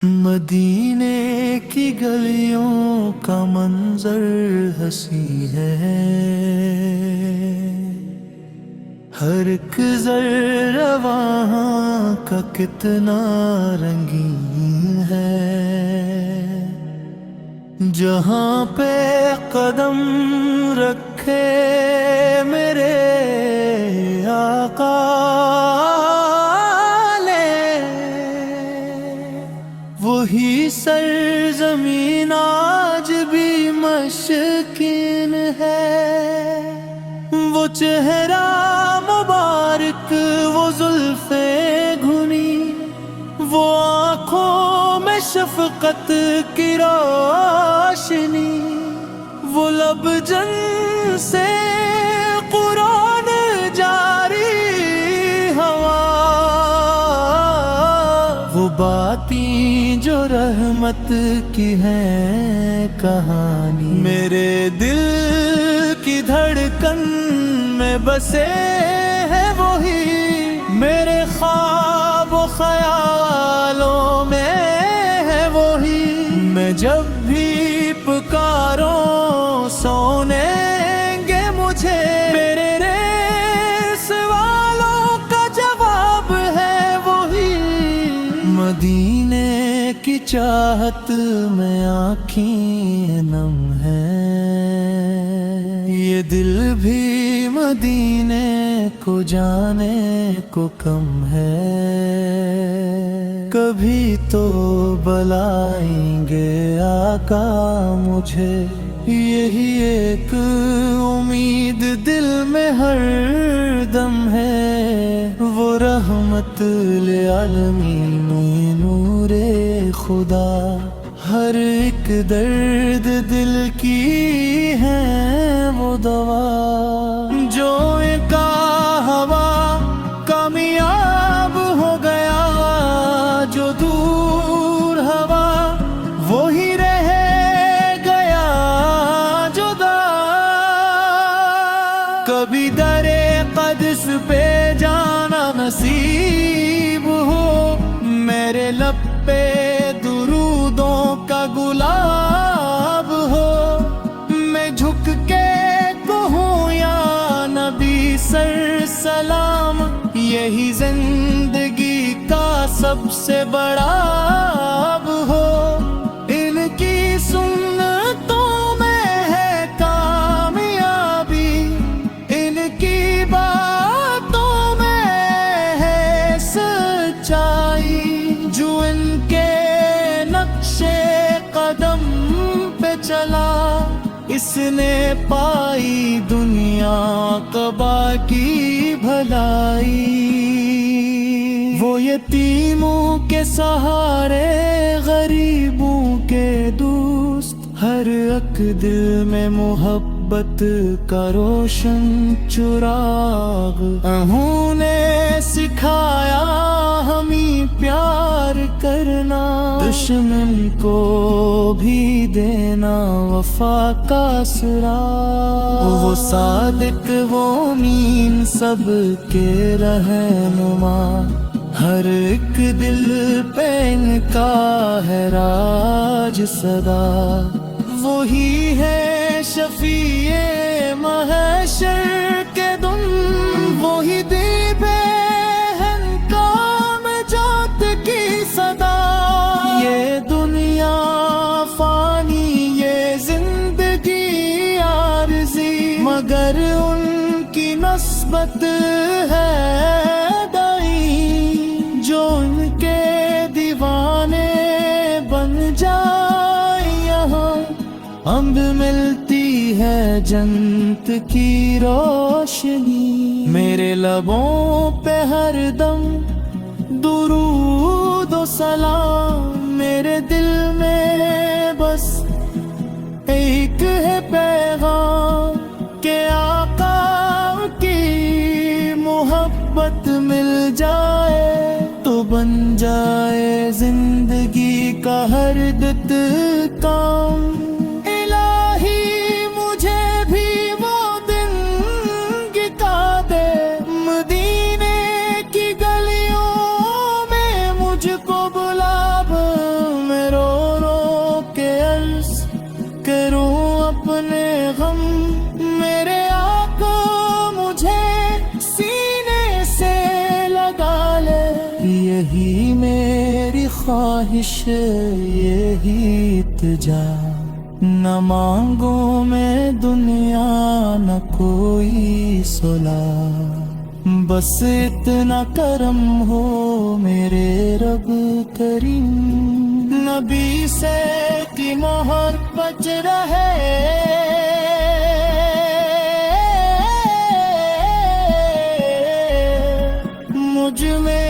مدینے کی گلیوں کا منظر ہنسی ہے، ہر ایک ذرہ وہاں کا کتنا رنگین ہے۔ جہاں پہ قدم رکھے میرے آقا وہی سرزمین آج بھی مشکین ہے۔ وہ چہرہ مبارک، وہ زلفیں گھنی، وہ آنکھوں میں شفقت کی روشنی، وہ لب جن سے قرآن جاری ہوا، وہ باتیں جو رحمت کی ہیں کہانی، میرے دل کی دھڑکن میں بسے ہیں وہی، میرے خواب و خیالوں میں ہے وہی۔ میں جب بھی پکاروں سنیں گے مجھے، میرے سوالوں کا جواب ہے وہی۔ مدینے کی چاہت میں آنکھیں نم ہیں، یہ دل بھی مدینے کو جانے کو کم ہے۔ کبھی تو بلائیں گے آقا مجھے، یہی ایک امید دل میں ہر دم ہے۔ وہ رحمت للعالمین نور خدا، ہر ایک درد دل کی ہے وہ دوا۔ جو کا ہوا کامیاب ہو گیا، جو دور ہوا وہی رہ گیا جدا۔ کبھی در قدس پہ جانا نصیب ہو، میرے لب پہ درودوں کا گلاب ہو، میں جھک کے کہوں یا نبی سر سلام، یہی زندگی کا سب سے بڑا اب ہو۔ ان کی سنتوں میں ہے کامیابی، ان کی باتوں میں ہے سچائی، جو ان کے نقش قدم پہ چلا، اس نے پائی دنیا عقبہ کی بھلائی۔ وہ یتیموں کے سہارے، غریبوں کے دوست، ہر ایک دل میں محبت کا روشن چراغ، انہوں نے سکھایا ہمیں پیار کرنا، دشمن کو بھی دینا وفا کا سراغ۔ وہ صادق، وہ امین، سب کے رہنما، ہر ایک دل پہ ان کا ہے راج صدا۔ وہی ہے شفیع محشر کے دن، وہی دیب ہے کام جات کی صدا۔ یہ دنیا فانی، یہ زندگی عارضی، مگر ان کی نسبت ہے دائی، جو ان کے دیوانے بن جائے یہاں، امب ملتی ہے جنت کی روشنی۔ میرے لبوں پہ ہر دم درود و سلام، میرے دل میں بس ایک ہے پیغام، کہ آقا کی محبت مل جائے تو بن جائے زندگی کا ہر دت کام۔ الہی مجھے بھی وہ دن گتا دے، مدینے کی گلیوں میں مجھ کو بلا میری خواہش یہی التجا، نہ مانگو میں دنیا نہ کوئی صلاح، بس اتنا کرم ہو میرے رب کریم، نبی سے کی مہر بچ رہے، مجھ میں